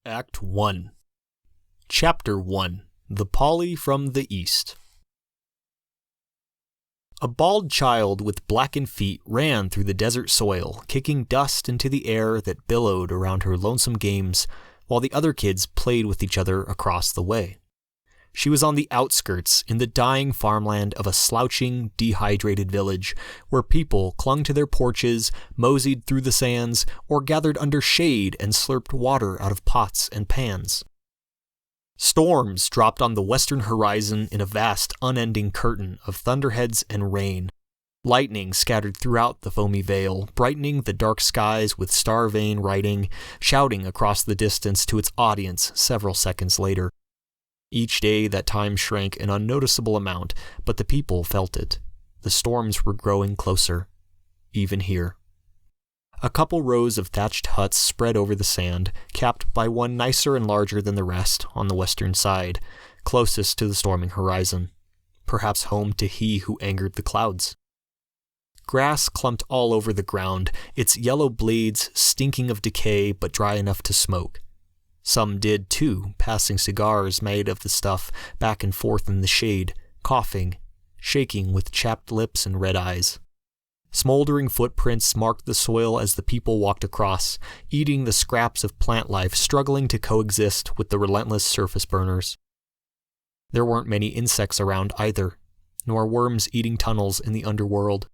Act 1. Chapter 1. The Polly from the East. A bald child with blackened feet ran through the desert soil, kicking dust into the air that billowed around her lonesome games, while the other kids played with each other across the way. She was on the outskirts, in the dying farmland of a slouching, dehydrated village, where people clung to their porches, moseyed through the sands, or gathered under shade and slurped water out of pots and pans. Storms dropped on the western horizon in a vast, unending curtain of thunderheads and rain. Lightning scattered throughout the foamy veil, brightening the dark skies with star-vane writing, shouting across the distance to its audience several seconds later. Each day that time shrank an unnoticeable amount, but the people felt it. The storms were growing closer, even here. A couple rows of thatched huts spread over the sand, capped by one nicer and larger than the rest on the western side, closest to the storming horizon, perhaps home to he who angered the clouds. Grass clumped all over the ground, its yellow blades stinking of decay but dry enough to smoke. Some did, too, passing cigars made of the stuff back and forth in the shade, coughing, shaking with chapped lips and red eyes. Smoldering footprints marked the soil as the people walked across, eating the scraps of plant life struggling to coexist with the relentless surface burners. There weren't many insects around either, nor worms eating tunnels in the underworld.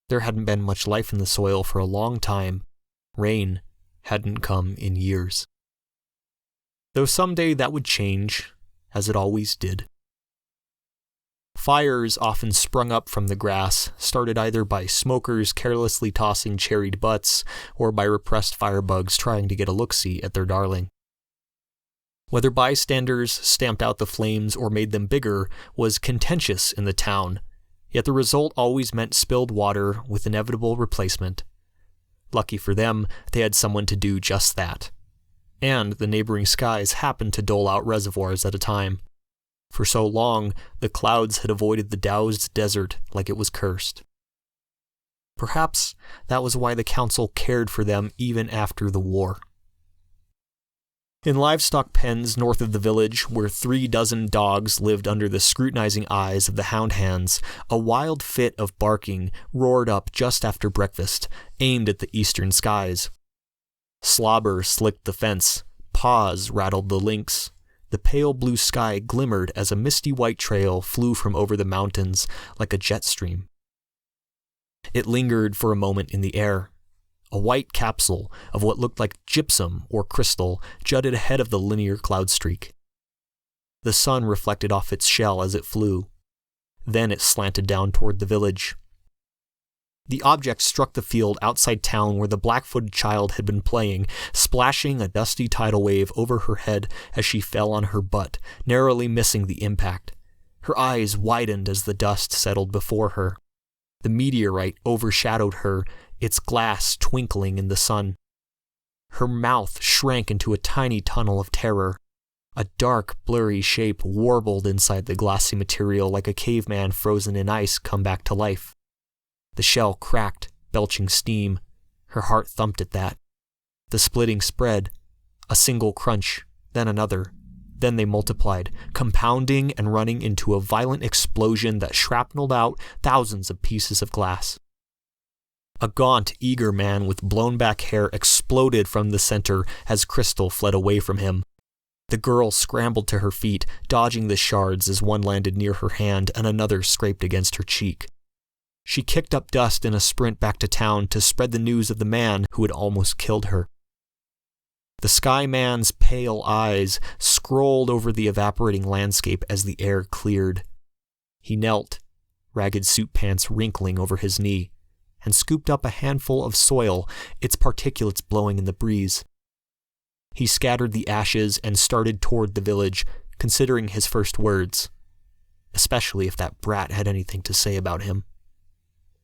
There hadn't been much life in the soil for a long time. Rain hadn't come in years. Though someday that would change, as it always did. Fires often sprung up from the grass, started either by smokers carelessly tossing cherried butts, or by repressed firebugs trying to get a look-see at their darling. Whether bystanders stamped out the flames or made them bigger was contentious in the town, yet the result always meant spilled water with inevitable replacement. Lucky for them, they had someone to do just that. And the neighboring skies happened to dole out reservoirs at a time. For so long, the clouds had avoided the doused desert like it was cursed. Perhaps that was why the council cared for them even after the war. In livestock pens north of the village, where 36 dogs lived under the scrutinizing eyes of the hound hands, a wild fit of barking roared up just after breakfast, aimed at the eastern skies. Slobber slicked the fence, paws rattled the links. The pale blue sky glimmered as a misty white trail flew from over the mountains like a jet stream. It lingered for a moment in the air. A white capsule of what looked like gypsum or crystal jutted ahead of the linear cloud streak. The sun reflected off its shell as it flew. Then it slanted down toward the village. The object struck the field outside town where the black-footed child had been playing, splashing a dusty tidal wave over her head as she fell on her butt, narrowly missing the impact. Her eyes widened as the dust settled before her. The meteorite overshadowed her, its glass twinkling in the sun. Her mouth shrank into a tiny tunnel of terror. A dark, blurry shape warbled inside the glassy material like a caveman frozen in ice come back to life. The shell cracked, belching steam. Her heart thumped at that. The splitting spread. A single crunch, then another. Then they multiplied, compounding and running into a violent explosion that shrapneled out thousands of pieces of glass. A gaunt, eager man with blown-back hair exploded from the center as Crystal fled away from him. The girl scrambled to her feet, dodging the shards as one landed near her hand and another scraped against her cheek. She kicked up dust in a sprint back to town to spread the news of the man who had almost killed her. The Sky Man's pale eyes scrolled over the evaporating landscape as the air cleared. He knelt, ragged suit pants wrinkling over his knee, and scooped up a handful of soil, its particulates blowing in the breeze. He scattered the ashes and started toward the village, considering his first words, especially if that brat had anything to say about him.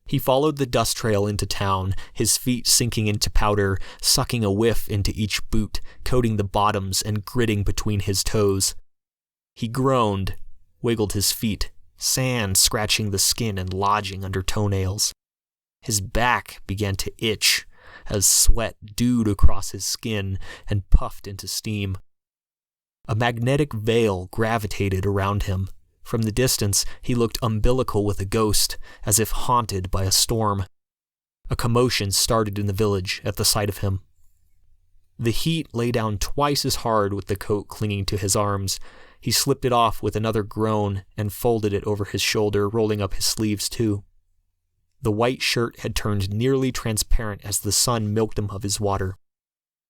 He followed the dust trail into town, his feet sinking into powder, sucking a whiff into each boot, coating the bottoms and gritting between his toes. He groaned, wiggled his feet, sand scratching the skin and lodging under toenails. His back began to itch, as sweat dewed across his skin and puffed into steam. A magnetic veil gravitated around him. From the distance, he looked umbilical with a ghost, as if haunted by a storm. A commotion started in the village at the sight of him. The heat lay down twice as hard with the coat clinging to his arms. He slipped it off with another groan and folded it over his shoulder, rolling up his sleeves too. The white shirt had turned nearly transparent as the sun milked him of his water.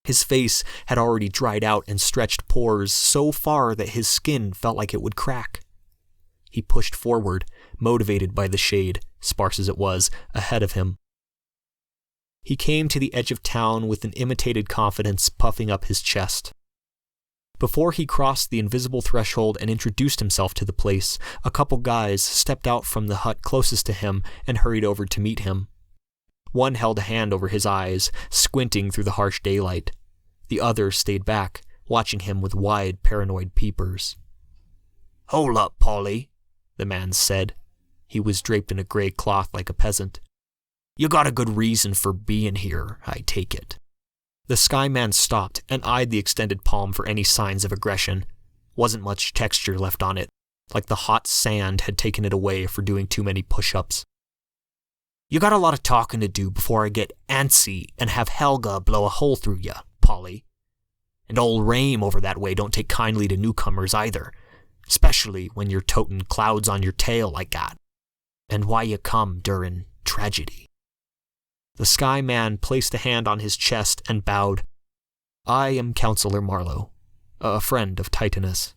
His face had already dried out and stretched pores so far that his skin felt like it would crack. He pushed forward, motivated by the shade, sparse as it was, ahead of him. He came to the edge of town with an imitated confidence puffing up his chest. Before he crossed the invisible threshold and introduced himself to the place, a couple guys stepped out from the hut closest to him and hurried over to meet him. One held a hand over his eyes, squinting through the harsh daylight. The other stayed back, watching him with wide, paranoid peepers. "Hold up, Polly," the man said. He was draped in a gray cloth like a peasant. "You got a good reason for being here, I take it." The Skyman stopped and eyed the extended palm for any signs of aggression. Wasn't much texture left on it, like the hot sand had taken it away for doing too many push-ups. "You got a lot of talking to do before I get antsy and have Helga blow a hole through ya, Polly. And old Rame over that way don't take kindly to newcomers either, especially when you're totin' clouds on your tail like that. And why you come during tragedy?" The Sky Man placed a hand on his chest and bowed. "I am Counselor Marlowe, a friend of Titanus.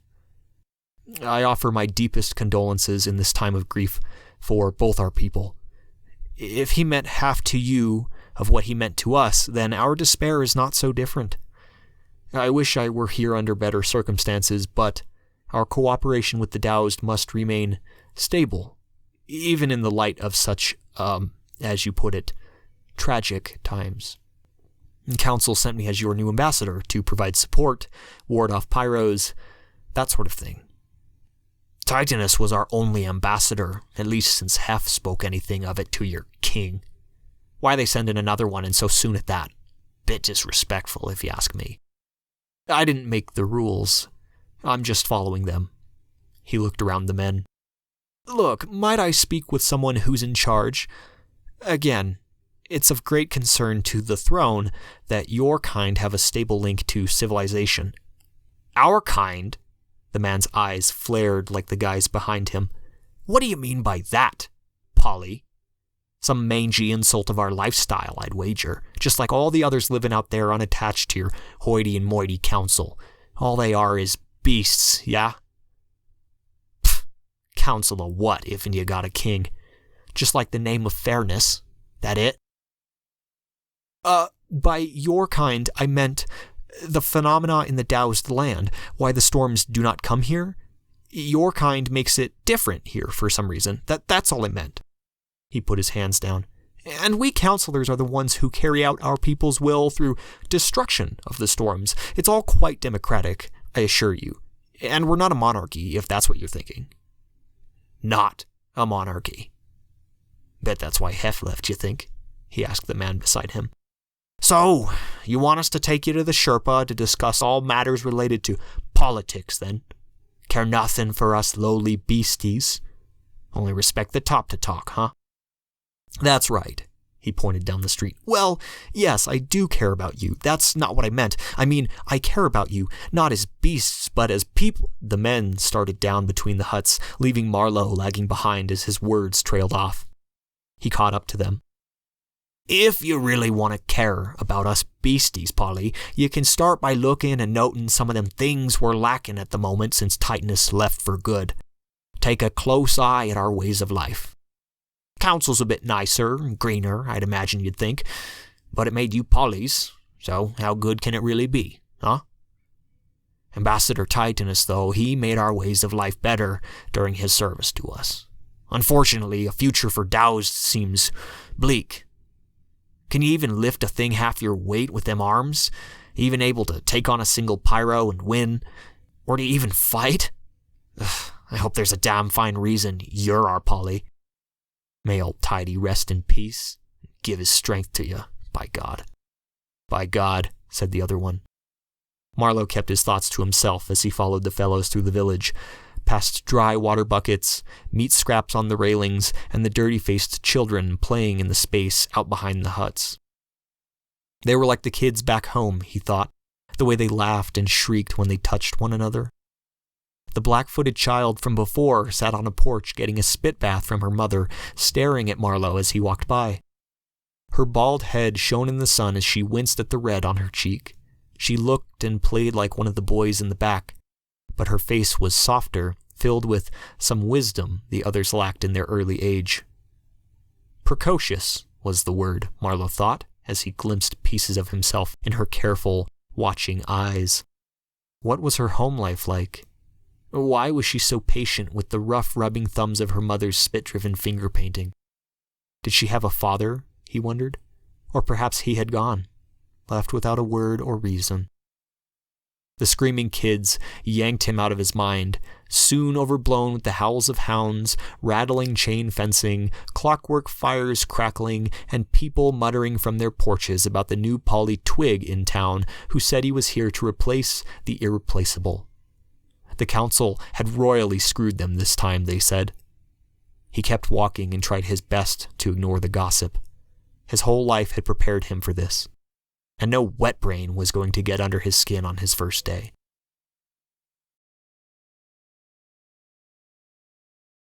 I offer my deepest condolences in this time of grief for both our people. If he meant half to you of what he meant to us, then our despair is not so different. I wish I were here under better circumstances, but our cooperation with the Doused must remain stable, even in the light of such, as you put it, tragic times. Council sent me as your new ambassador to provide support, ward off pyros, that sort of thing. Titanus was our only ambassador, at least since Hef spoke anything of it to your king. Why they send in another one and so soon at that? Bit disrespectful, if you ask me. I didn't make the rules. I'm just following them." He looked around the men. "Look, might I speak with someone who's in charge? Again, it's of great concern to the throne that your kind have a stable link to civilization." "Our kind?" The man's eyes flared like the guy's behind him. "What do you mean by that, Polly? Some mangy insult of our lifestyle, I'd wager. Just like all the others living out there unattached to your hoity-and-moity council. All they are is beasts, yeah?" "Pfft, council of what, if you got a king? Just like the name of fairness. That it?" By your kind, I meant the phenomena in the Doused land, why the storms do not come here. Your kind makes it different here for some reason. That's all I meant." He put his hands down. "And we counselors are the ones who carry out our people's will through destruction of the storms. It's all quite democratic, I assure you. And we're not a monarchy, if that's what you're thinking." "Not a monarchy. Bet that's why Hef left, you think?" he asked the man beside him. "So, you want us to take you to the Sherpa to discuss all matters related to politics, then? Care nothing for us lowly beasties? Only respect the top to talk, huh?" "That's right," he pointed down the street. "Well, yes, I do care about you. That's not what I meant. I mean, I care about you, not as beasts, but as people." The men started down between the huts, leaving Marlowe lagging behind as his words trailed off. He caught up to them. "If you really want to care about us beasties, Polly, you can start by looking and noting some of them things we're lacking at the moment since Titanus left for good. Take a close eye at our ways of life. Council's a bit nicer and greener, I'd imagine you'd think, but it made you Pollys, so how good can it really be, huh? Ambassador Titanus, though, he made our ways of life better during his service to us. Unfortunately, a future for Doused seems bleak. Can you even lift a thing half your weight with them arms? Even able to take on a single pyro and win? Or to even fight? Ugh, I hope there's a damn fine reason you're our Polly. May old Tidy rest in peace. Give his strength to you, by God." By God, said the other one. Marlowe kept his thoughts to himself as he followed the fellows through the village, past dry water buckets, meat scraps on the railings, and the dirty-faced children playing in the space out behind the huts. They were like the kids back home, he thought, the way they laughed and shrieked when they touched one another. The black-footed child from before sat on a porch getting a spit bath from her mother, staring at Marlowe as he walked by. Her bald head shone in the sun as she winced at the red on her cheek. She looked and played like one of the boys in the back, but her face was softer, filled with some wisdom the others lacked in their early age. Precocious was the word, Marlowe thought, as he glimpsed pieces of himself in her careful, watching eyes. What was her home life like? Why was she so patient with the rough rubbing thumbs of her mother's spit-driven finger painting? Did she have a father, he wondered? Or perhaps he had gone, left without a word or reason. The screaming kids yanked him out of his mind, soon overblown with the howls of hounds, rattling chain fencing, clockwork fires crackling, and people muttering from their porches about the new Polly Twig in town who said he was here to replace the irreplaceable. The council had royally screwed them this time, they said. He kept walking and tried his best to ignore the gossip. His whole life had prepared him for this, and no wet brain was going to get under his skin on his first day.